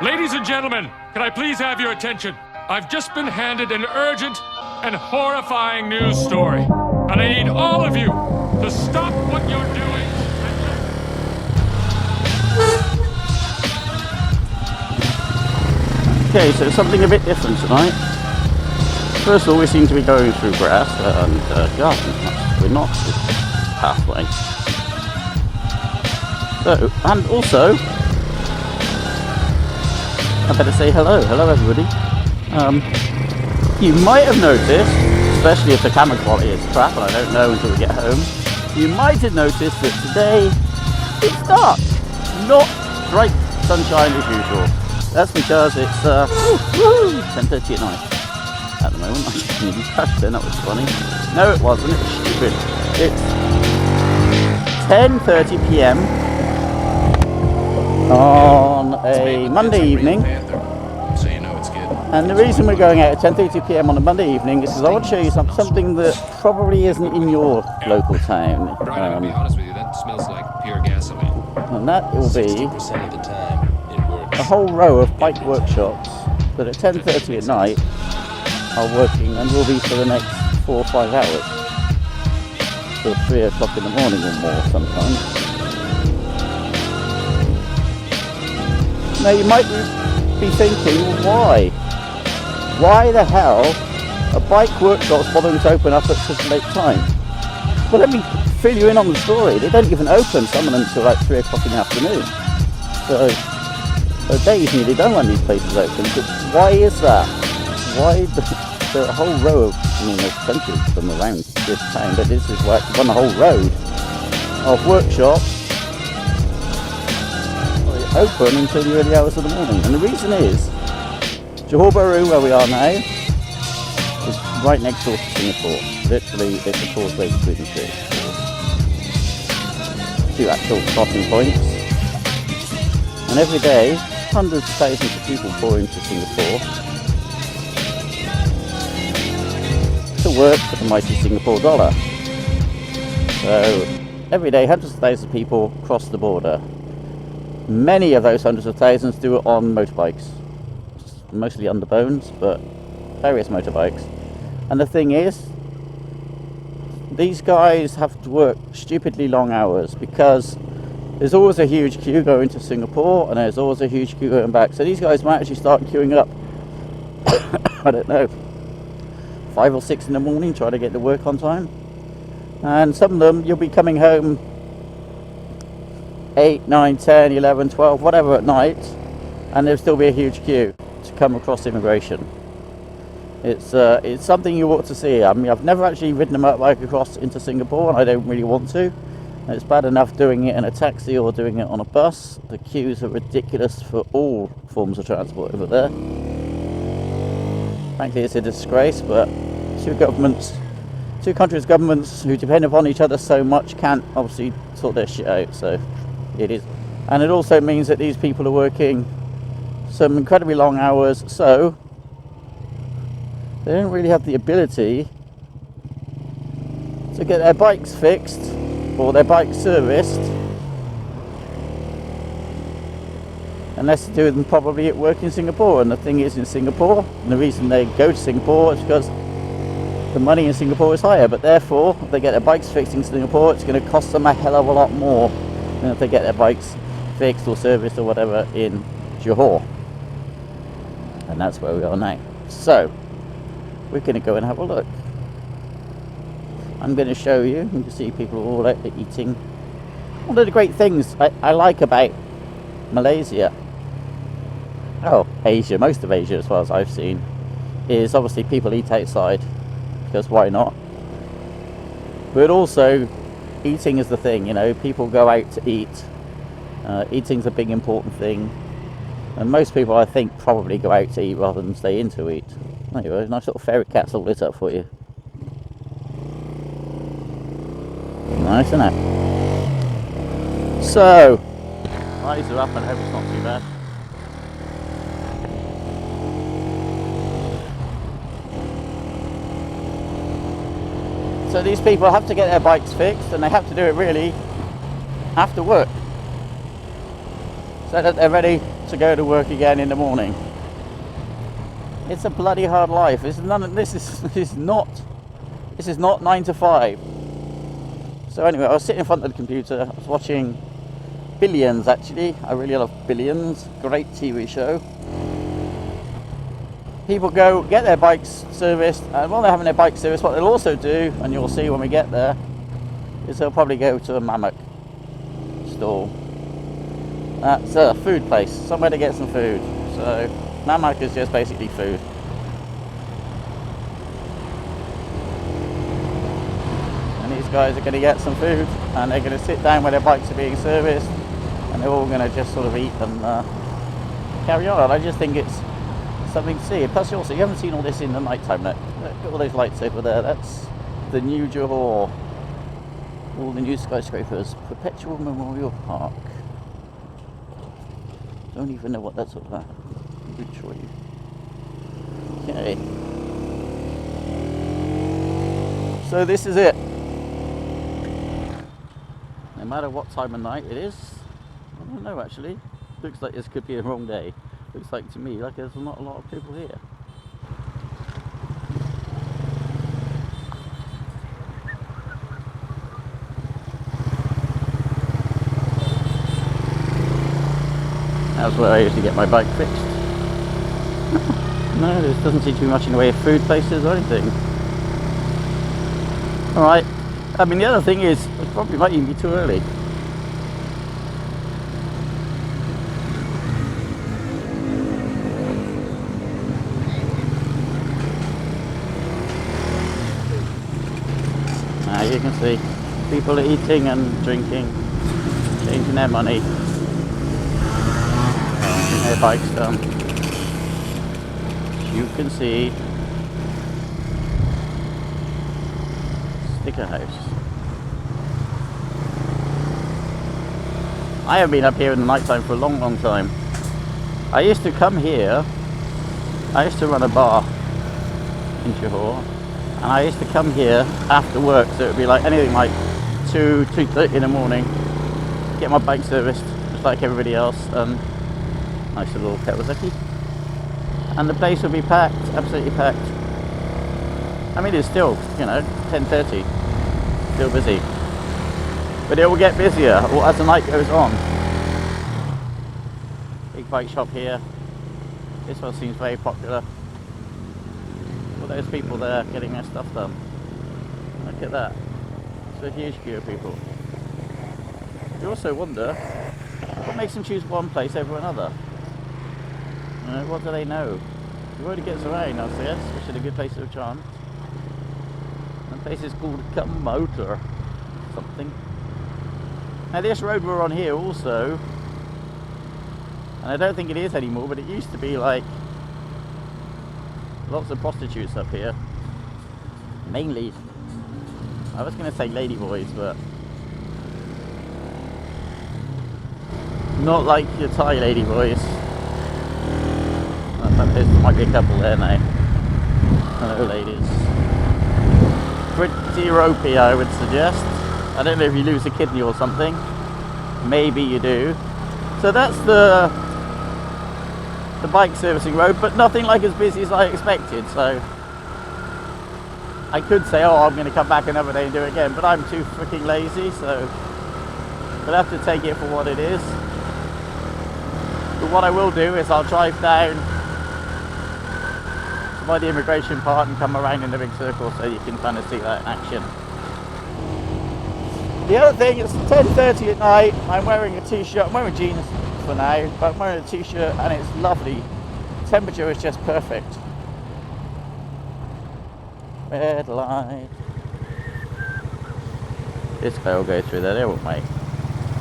Ladies and gentlemen, can I please have your attention? I've just been handed an urgent and horrifying news story. And I need all of you to stop what you're doing. Okay, so something a bit different tonight. First of all, we seem to be going through grass and gardens. We're not pathway. So, and also, I better say hello. Hello, everybody. You might have noticed, especially if the camera quality is crap and I don't know until we get home, you might have noticed that today it's dark. Not bright sunshine as usual. That's because it's 10:30 at night at the moment. I just nearly crashed then, that was funny. No, it wasn't, it was stupid. It's 10:30 p.m. on a Monday evening. And the reason we're going out at 10:30 p.m. on a Monday evening is because I want to show you something that probably isn't in your local town. Brian, to be honest with you, that smells like pure gasoline. And that will be 60% of the time it works. a whole row of bike workshops that at 10:30 at night are working and will be for the next 4 or 5 hours. Till 3 o'clock in the morning or more sometimes. Now you might be thinking, why? Why the hell are bike workshops bothering to open up at such a late time? Well, let me fill you in on the story. They don't even open, some of them, until like 3 o'clock in the afternoon. So the day's nearly done when these places open. But why is that? Why the whole row of, I mean, there's plenty of them around this town, but this is like one whole road of workshops open until the early hours of the morning. And the reason is, Johor, where we are now, is right next door to Singapore. Literally, it's a causeway between the two actual crossing points. And every day, hundreds of thousands of people pour into Singapore to work for the mighty Singapore dollar. So, every day, hundreds of thousands of people cross the border. Many of those hundreds of thousands do it on motorbikes. Mostly underbones, but various motorbikes. And the thing is, these guys have to work stupidly long hours because there's always a huge queue going to Singapore and there's always a huge queue going back. So these guys might actually start queuing up, I don't know, 5 or 6 in the morning trying to get to work on time. And some of them, you'll be coming home 8, 9, 10, 11, 12, whatever at night, and there'll still be a huge queue to come across immigration. It's something you ought to see. I mean, I've never actually ridden a motorbike across into Singapore, and I don't really want to. It's bad enough doing it in a taxi or doing it on a bus. The queues are ridiculous for all forms of transport over there. Frankly, it's a disgrace, but two countries' governments who depend upon each other so much can't obviously sort their shit out, so it is. And it also means that these people are working some incredibly long hours, so they don't really have the ability to get their bikes fixed or their bikes serviced unless they do them probably at work in Singapore. And the thing is, in Singapore, and the reason they go to Singapore is because the money in Singapore is higher, but therefore if they get their bikes fixed in Singapore, it's going to cost them a hell of a lot more than if they get their bikes fixed or serviced or whatever in Johor. And that's where we are now. So we're going to go and have a look. I'm going to show you. You can see people all out there eating. One of the great things I like about Malaysia, Asia, most of Asia as far as I've seen, is obviously people eat outside, because why not? But also, eating is the thing, you know, people go out to eat. Eating's a big important thing. And most people, I think, probably go out to eat rather than stay in to eat. Anyway, nice little fairy cats all lit up for you. Nice, isn't it? So, eyes are up and I hope it's not too bad. So these people have to get their bikes fixed, and they have to do it really after work, so that they're ready to go to work again in the morning. It's a bloody hard life. This is not 9 to 5. So anyway, I was sitting in front of the computer. I was watching Billions, actually. I really love Billions. Great TV show. People go get their bikes serviced, and while they're having their bike serviced, what they'll also do, and you'll see when we get there, is they'll probably go to a Mamak stall. That's a food place, somewhere to get some food. So Mamak is just basically food. And these guys are going to get some food, and they're going to sit down where their bikes are being serviced, and they're all going to just sort of eat and carry on. I just think it's something to see. Plus also, you haven't seen all this in the night time. Look at all those lights over there. That's the new Johor. All the new skyscrapers. Perpetual Memorial Park. Don't even know what that's all about. I'll show you. Okay. So this is it. No matter what time of night it is, I don't know actually. Looks like this could be a wrong day. Looks like to me like there's not a lot of people here. That's where I used to get my bike fixed. No, there doesn't seem to be much in the way of food places or anything. Alright, I mean the other thing is, it probably might even be too early. Now you can see, people are eating and drinking, changing their money. Their bikes done. You can see sticker house. I haven't been up here in the night time for a long time. I used to come here. I used to run a bar in Johor, and I used to come here after work, so it would be like anything like 2:30 in the morning, get my bike serviced just like everybody else. Nice little Kawasaki, and the place will be packed, absolutely packed. I mean, it's still, 10:30, still busy, but it will get busier as the night goes on. Big bike shop here. This one seems very popular. All those people there getting their stuff done. Look at that. It's a huge queue of people. You also wonder what makes them choose one place over another. What do they know? The road gets around, I guess, which is a good place to have chance. The place is called Motor something. Now this road we're on here also, and I don't think it is anymore, but it used to be like lots of prostitutes up here. Mainly, I was going to say ladyboys, but not like your Thai ladyboys. There might be a couple there now. Hello ladies. Pretty ropey, I would suggest. I don't know if you lose a kidney or something. Maybe you do. So that's the bike servicing road, but nothing like as busy as I expected. So I could say, oh, I'm going to come back another day and do it again, but I'm too freaking lazy, so we'll have to take it for what it is. But what I will do is I'll drive down by the immigration part and come around in the big circle so you can kind of see that in action. The other thing, it's 10:30 at night. I'm wearing a t-shirt. I'm wearing jeans for now, but I'm wearing a t-shirt and it's lovely. Temperature is just perfect. Red light. This guy will go through there. There won't wait.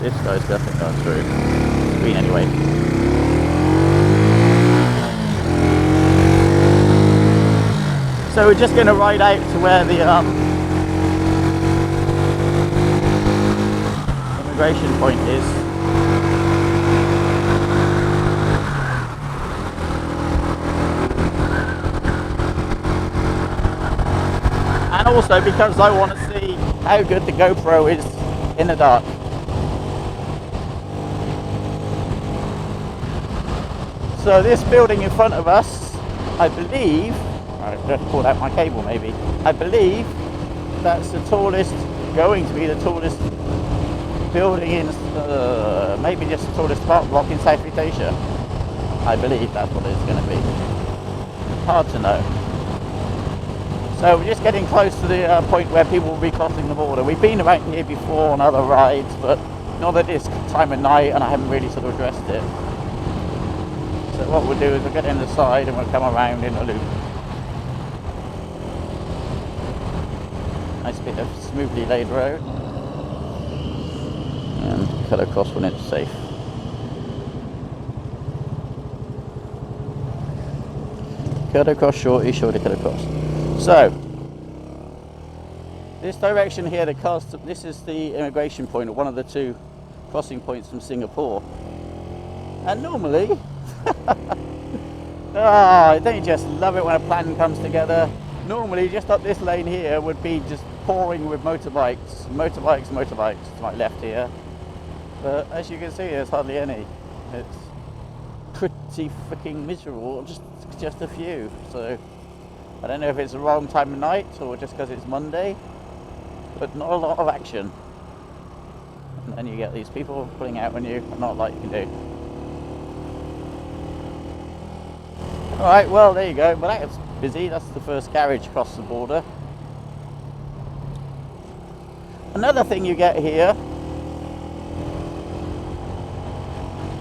This guy's definitely going through. Green anyway. So we're just going to ride out to where the immigration point is. And also because I want to see how good the GoPro is in the dark. So this building in front of us, I believe, I just pulled out my cable maybe, I believe that's the tallest, going to be the tallest building in, maybe just the tallest apartment block in Southeast Asia. I believe that's what it's going to be. Hard to know. So we're just getting close to the point where people will be crossing the border. We've been around here before on other rides, but not at this time of night, and I haven't really sort of addressed it. So what we'll do is we'll get in the side and we'll come around in a loop. Nice bit of smoothly laid road. And cut across when it's safe. Cut across, shorty, shorty, cut across. So, this direction here, this is the immigration point, or one of the two crossing points from Singapore. And normally, don't you just love it when a plan comes together? Normally, just up this lane here would be just pouring with motorbikes to my left here. But as you can see, there's hardly any. It's pretty freaking miserable, just a few. So I don't know if it's the wrong time of night or just because it's Monday, but not a lot of action. And then you get these people pulling out on you, not like you can do. Alright, well there you go. Well, that's busy. That's the first garage across the border. Another thing you get here,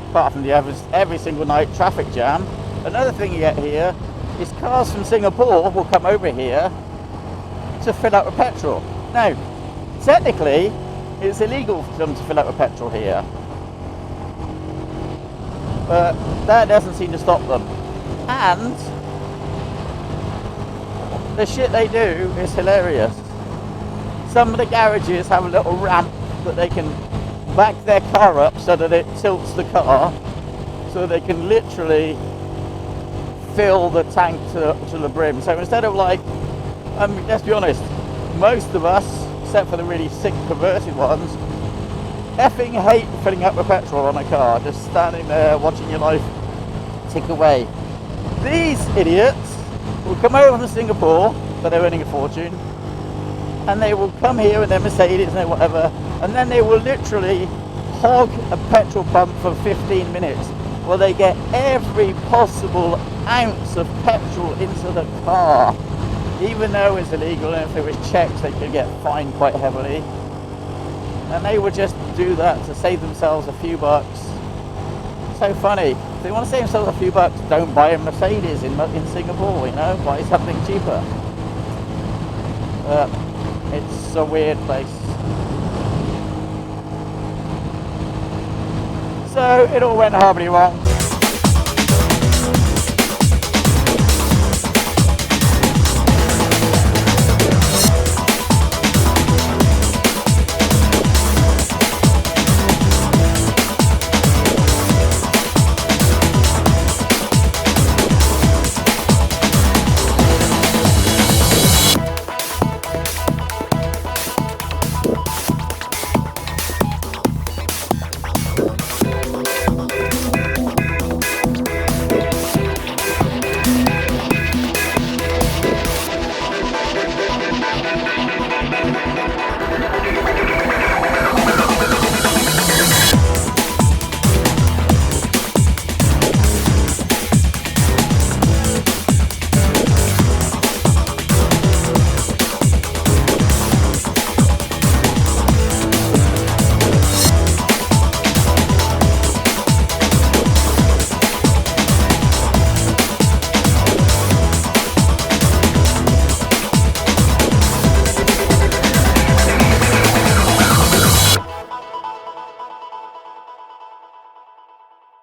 apart from the every single night traffic jam, another thing you get here is cars from Singapore will come over here to fill up with petrol. Now, technically, it's illegal for them to fill up with petrol here, but that doesn't seem to stop them. And the shit they do is hilarious. Some of the garages have a little ramp that they can back their car up so that it tilts the car, so they can literally fill the tank to the brim. So instead of like, let's be honest, most of us, except for the really sick perverted ones, effing hate filling up with petrol on a car, just standing there watching your life tick away. These idiots will come over from Singapore, but they're earning a fortune, and they will come here in their Mercedes and whatever, and then they will literally hog a petrol pump for 15 minutes while they get every possible ounce of petrol into the car, even though it's illegal, and if it was checked they could get fined quite heavily. And they would just do that to save themselves a few bucks. So funny. If they want to save themselves a few bucks, don't buy a Mercedes in Singapore, you know, buy something cheaper. It's a weird place. So it all went horribly wrong.